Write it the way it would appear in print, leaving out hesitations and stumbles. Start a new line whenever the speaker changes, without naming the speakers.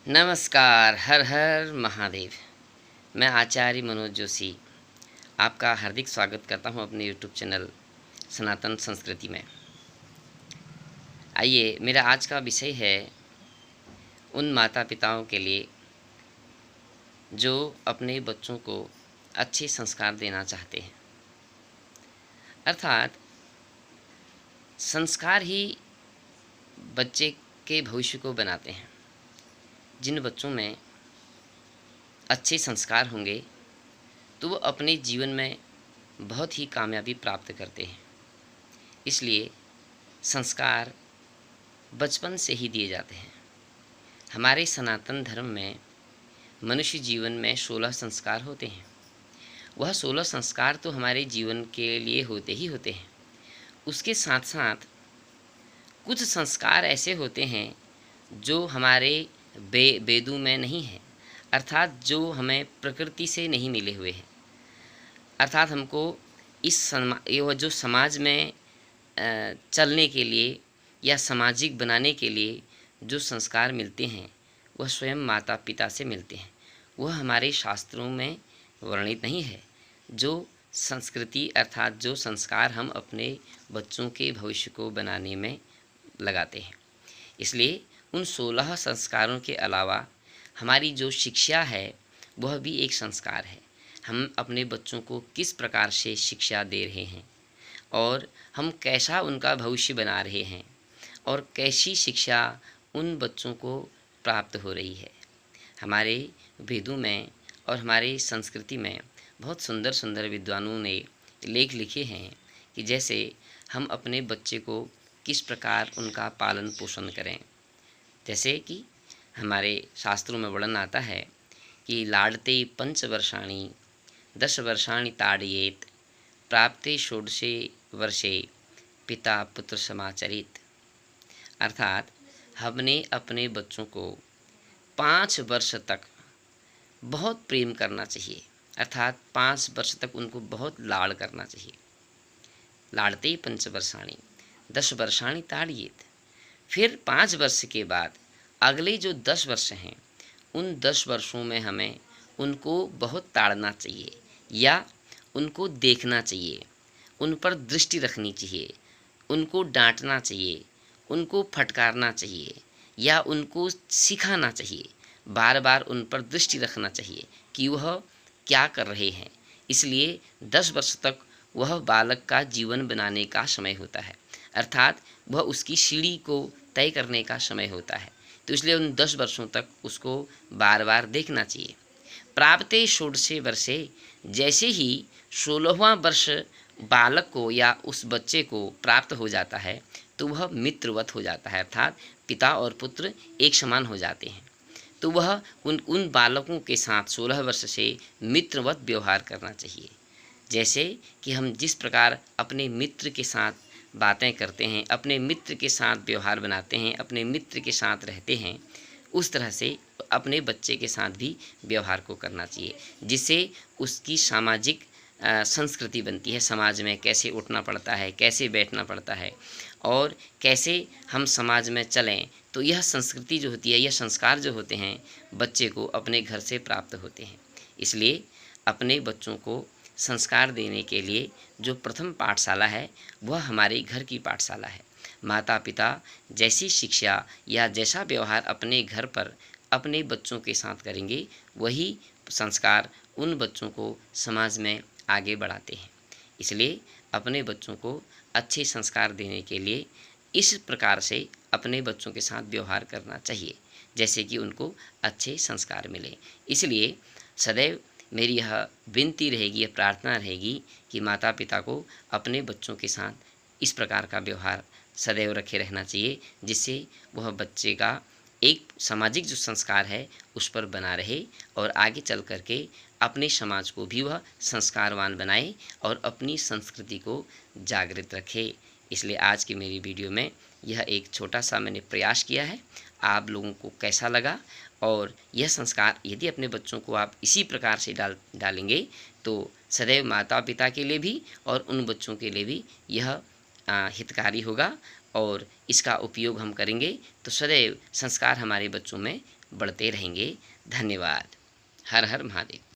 नमस्कार, हर हर महादेव। मैं आचार्य मनोज जोशी आपका हार्दिक स्वागत करता हूं अपने यूट्यूब चैनल सनातन संस्कृति में। आइए, मेरा आज का विषय है उन माता-पिताओं के लिए जो अपने बच्चों को अच्छे संस्कार देना चाहते हैं। अर्थात संस्कार ही बच्चे के भविष्य को बनाते हैं। जिन बच्चों में अच्छे संस्कार होंगे तो वो अपने जीवन में बहुत ही कामयाबी प्राप्त करते हैं। इसलिए संस्कार बचपन से ही दिए जाते हैं। हमारे सनातन धर्म में मनुष्य जीवन में 16 संस्कार होते हैं। वह 16 संस्कार तो हमारे जीवन के लिए होते ही होते हैं। उसके साथ साथ कुछ संस्कार ऐसे होते हैं जो हमारे वेदों में नहीं है, अर्थात जो हमें प्रकृति से नहीं मिले हुए हैं। अर्थात हमको ये जो समाज में चलने के लिए या सामाजिक बनाने के लिए जो संस्कार मिलते हैं वह स्वयं माता पिता से मिलते हैं। वह हमारे शास्त्रों में वर्णित नहीं है। जो संस्कृति अर्थात जो संस्कार हम अपने बच्चों के भविष्य को बनाने में लगाते हैं। इसलिए उन 16 संस्कारों के अलावा हमारी जो शिक्षा है वह भी एक संस्कार है। हम अपने बच्चों को किस प्रकार से शिक्षा दे रहे हैं और हम कैसा उनका भविष्य बना रहे हैं और कैसी शिक्षा उन बच्चों को प्राप्त हो रही है। हमारे वेदों में और हमारे संस्कृति में बहुत सुंदर सुंदर विद्वानों ने लेख लिखे हैं कि जैसे हम अपने बच्चे को किस प्रकार उनका पालन पोषण करें। जैसे कि हमारे शास्त्रों में वर्णन आता है कि लाड़ते 5 वर्षाणि 10 वर्षाणि ताड़येत प्राप्ते षोडशे वर्षे पिता पुत्र समाचरित। अर्थात हमने अपने बच्चों को 5 वर्ष तक बहुत प्रेम करना चाहिए। अर्थात 5 वर्ष तक उनको बहुत लाड़ करना चाहिए। लाड़ते 5 वर्षाणि 10 वर्षाणि ताड़येत। फिर 5 वर्ष के बाद अगले जो 10 वर्ष हैं उन 10 वर्षों में हमें उनको बहुत ताड़ना चाहिए या उनको देखना चाहिए, उन पर दृष्टि रखनी चाहिए, उनको डांटना चाहिए, उनको फटकारना चाहिए या उनको सिखाना चाहिए। बार बार उन पर दृष्टि रखना चाहिए कि वह क्या कर रहे हैं। इसलिए 10 वर्ष तक वह बालक का जीवन बनाने का समय होता है, अर्थात वह उसकी सीढ़ी को तय करने का समय होता है। तो इसलिए उन 10 वर्षों तक उसको बार बार देखना चाहिए। प्राप्ते षोडशे वर्षे, जैसे ही 16वां वर्ष बालक को या उस बच्चे को प्राप्त हो जाता है तो वह मित्रवत हो जाता है, अर्थात पिता और पुत्र एक समान हो जाते हैं। तो वह उन बालकों के साथ 16 वर्ष से मित्रवत व्यवहार करना चाहिए। जैसे कि हम जिस प्रकार अपने मित्र के साथ बातें करते हैं, अपने मित्र के साथ व्यवहार बनाते हैं, अपने मित्र के साथ रहते हैं, उस तरह से अपने बच्चे के साथ भी व्यवहार को करना चाहिए, जिससे उसकी सामाजिक संस्कृति बनती है। समाज में कैसे उठना पड़ता है, कैसे बैठना पड़ता है और कैसे हम समाज में चलें। तो यह संस्कृति जो होती है, यह संस्कार जो होते हैं बच्चे को अपने घर से प्राप्त होते हैं। इसलिए अपने बच्चों को संस्कार देने के लिए जो प्रथम पाठशाला है वह हमारे घर की पाठशाला है। माता पिता जैसी शिक्षा या जैसा व्यवहार अपने घर पर अपने बच्चों के साथ करेंगे वही संस्कार उन बच्चों को समाज में आगे बढ़ाते हैं। इसलिए अपने बच्चों को अच्छे संस्कार देने के लिए इस प्रकार से अपने बच्चों के साथ व्यवहार करना चाहिए जैसे कि उनको अच्छे संस्कार मिले। इसलिए सदैव मेरी यह विनती रहेगी, यह प्रार्थना रहेगी कि माता पिता को अपने बच्चों के साथ इस प्रकार का व्यवहार सदैव रखे रहना चाहिए, जिससे वह बच्चे का एक सामाजिक जो संस्कार है उस पर बना रहे और आगे चल कर के अपने समाज को भी वह संस्कारवान बनाए और अपनी संस्कृति को जागृत रखे। इसलिए आज की मेरी वीडियो में यह एक छोटा सा मैंने प्रयास किया है। आप लोगों को कैसा लगा और यह संस्कार यदि अपने बच्चों को आप इसी प्रकार से डालेंगे तो सदैव माता पिता के लिए भी और उन बच्चों के लिए भी यह हितकारी होगा और इसका उपयोग हम करेंगे तो सदैव संस्कार हमारे बच्चों में बढ़ते रहेंगे। धन्यवाद। हर हर महादेव।